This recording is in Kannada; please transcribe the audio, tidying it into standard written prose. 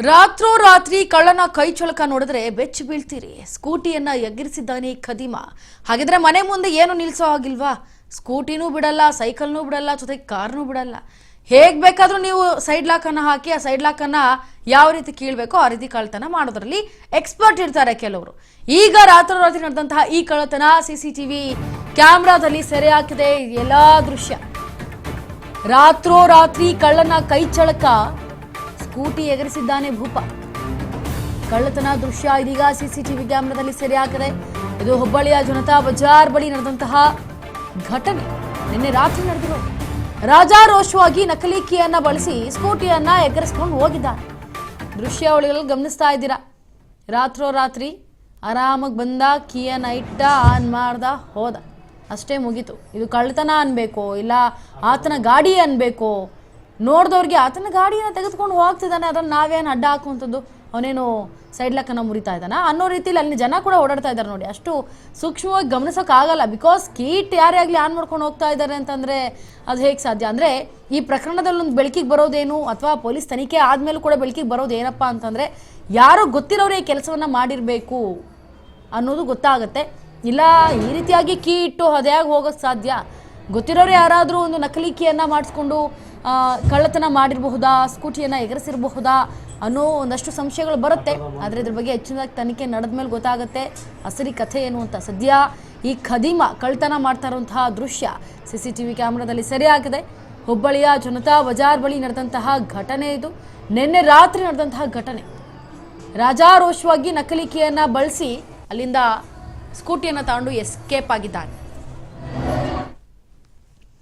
ರಾತ್ರೋರಾತ್ರಿ ಕಳ್ಳನ ಕೈ ಚಳಕ ನೋಡಿದ್ರೆ ಬೆಚ್ಚಿ ಬೀಳ್ತೀರಿ. ಸ್ಕೂಟಿಯನ್ನ ಎಗ್ಗಿರಿಸಿದ್ದಾನೆ ಖದೀಮ. ಹಾಗಿದ್ರೆ ಮನೆ ಮುಂದೆ ಏನು ನಿಲ್ಸೋ ಆಗಿಲ್ವಾ? ಸ್ಕೂಟಿನೂ ಬಿಡಲ್ಲ, ಸೈಕಲ್ನೂ ಬಿಡಲ್ಲ, ಜೊತೆಗೆ ಕಾರ್ನೂ ಬಿಡಲ್ಲ. ಹೇಗ್ ಬೇಕಾದ್ರೂ ನೀವು ಸೈಡ್ ಲಾಕ್ ಅನ್ನ ಹಾಕಿ ಆ ಸೈಡ್ ಲಾಕ್ ಅನ್ನ ಯಾವ ರೀತಿ ಕೀಳ್ಬೇಕೋ ಆ ರೀತಿ ಕಳ್ಳತನ ಮಾಡೋದ್ರಲ್ಲಿ ಎಕ್ಸ್ಪರ್ಟ್ ಇರ್ತಾರೆ ಕೆಲವರು. ಈಗ ರಾತ್ರೋರಾತ್ರಿ ನಡೆದಂತಹ ಈ ಕಳ್ಳತನ ಸಿಸಿಟಿವಿ ಕ್ಯಾಮೆರಾದಲ್ಲಿ ಸೆರೆ ಹಾಕಿದೆ ಎಲ್ಲಾ ದೃಶ್ಯ. ರಾತ್ರೋರಾತ್ರಿ ಕಳ್ಳನ ಕೈ ಚಳಕ, ಸ್ಕೂಟಿ ಎಗರಿಸಿದ್ದಾನೆ ಭೂಪ. ಕಳ್ಳತನ ದೃಶ್ಯ ಇದೀಗ ಸಿಸಿಟಿವಿ ಕ್ಯಾಮೆರಾದಲ್ಲಿ ಸೆರೆ ಹಾಕಿದೆ. ಇದು ಹುಬ್ಬಳ್ಳಿಯ ಜನತಾ ಬಜಾರ್ ಬಳಿ ನಡೆದಂತಹ ಘಟನೆ. ನಿನ್ನೆ ರಾತ್ರಿ ನಡೆದಿರೋದು. ರಾಜಾರೋಷವಾಗಿ ನಕಲಿ ಕೀಯನ್ನ ಬಳಸಿ ಸ್ಕೂಟಿಯನ್ನ ಎಗರಿಸ್ಕೊಂಡು ಹೋಗಿದ್ದಾನೆ. ದೃಶ್ಯಾವಳಿಗಳಲ್ಲಿ ಗಮನಿಸ್ತಾ ಇದ್ದೀರಾ. ರಾತ್ರೋರಾತ್ರಿ ಆರಾಮಾಗಿ ಬಂದ, ಕೀಯನ್ನ ಇಟ್ಟ, ಆನ್ ಮಾಡ್ದ, ಹೋದ, ಅಷ್ಟೇ ಮುಗೀತು. ಇದು ಕಳ್ಳತನ ಅನ್ಬೇಕೋ ಇಲ್ಲ ಆತನ ಗಾಡಿ ಅನ್ಬೇಕೋ? ನೋಡಿದವ್ರಿಗೆ ಆತನ ಗಾಡಿಯನ್ನು ತೆಗೆದುಕೊಂಡು ಹೋಗ್ತಿದ್ದಾನೆ, ಅದನ್ನು ನಾವೇನು ಅಡ್ಡ ಹಾಕುವಂಥದ್ದು, ಅವನೇನು ಸೈಡ್ ಲಾಕನ್ನು ಮುರಿತಾ ಇದ್ದಾನ ಅನ್ನೋ ರೀತಿಯಲ್ಲಿ ಅಲ್ಲಿ ಜನ ಕೂಡ ಓಡಾಡ್ತಾ ಇದ್ದಾರೆ. ನೋಡಿ, ಅಷ್ಟು ಸೂಕ್ಷ್ಮವಾಗಿ ಗಮನಿಸೋಕ್ಕಾಗಲ್ಲ. ಬಿಕಾಸ್ ಕೀಟ್ ಯಾರೇ ಆಗಲಿ ಆನ್ ಮಾಡ್ಕೊಂಡು ಹೋಗ್ತಾ ಇದ್ದಾರೆ ಅಂತಂದರೆ ಅದು ಹೇಗೆ ಸಾಧ್ಯ? ಅಂದರೆ ಈ ಪ್ರಕರಣದಲ್ಲೊಂದು ಬೆಳಕಿಗೆ ಬರೋದೇನು, ಅಥವಾ ಪೊಲೀಸ್ ತನಿಖೆ ಆದಮೇಲೂ ಕೂಡ ಬೆಳಕಿಗೆ ಬರೋದು ಏನಪ್ಪ ಅಂತಂದರೆ ಯಾರೋ ಗೊತ್ತಿರೋರೇ ಈ ಕೆಲಸವನ್ನು ಮಾಡಿರಬೇಕು ಅನ್ನೋದು ಗೊತ್ತಾಗುತ್ತೆ. ಇಲ್ಲ ಈ ರೀತಿಯಾಗಿ ಕೀ ಇಟ್ಟು ಅದ್ಯಾಗಿ ಹೋಗೋಕ್ಕೆ ಸಾಧ್ಯ? ಗೊತ್ತಿರೋರು ಯಾರಾದರೂ ಒಂದು ನಕಲಿ ಕೀಯನ್ನು ಮಾಡಿಸ್ಕೊಂಡು ಕಳ್ಳತನ ಮಾಡಿರಬಹುದಾ, ಸ್ಕೂಟಿಯನ್ನು ಎಗರಿಸಿರಬಹುದಾ ಅನ್ನೋ ಒಂದಷ್ಟು ಸಂಶಯಗಳು ಬರುತ್ತೆ. ಆದರೆ ಇದ್ರ ಬಗ್ಗೆ ಹೆಚ್ಚಿನ ತನಿಖೆ ನಡೆದ ಮೇಲೆ ಗೊತ್ತಾಗುತ್ತೆ ಅಸಲಿ ಕಥೆ ಏನು ಅಂತ. ಸದ್ಯ ಈ ಖದೀಮ ಕಳ್ಳತನ ಮಾಡ್ತಾ ಇರುವಂತಹ ದೃಶ್ಯ ಸಿಸಿಟಿವಿ ಕ್ಯಾಮೆರಾದಲ್ಲಿ ಸೆರೆ ಹಾಕಿದೆ. ಹುಬ್ಬಳ್ಳಿಯ ಜನತಾ ಬಜಾರ್ ಬಳಿ ನಡೆದಂತಹ ಘಟನೆ ಇದು. ನಿನ್ನೆ ರಾತ್ರಿ ನಡೆದಂತಹ ಘಟನೆ. ರಾಜಾರೋಷವಾಗಿ ನಕಲಿ ಕೀಯನ್ನು ಬಳಸಿ ಅಲ್ಲಿಂದ ಸ್ಕೂಟಿಯನ್ನು ತಗೊಂಡು ಎಸ್ಕೇಪ್ ಆಗಿದ್ದಾನೆ.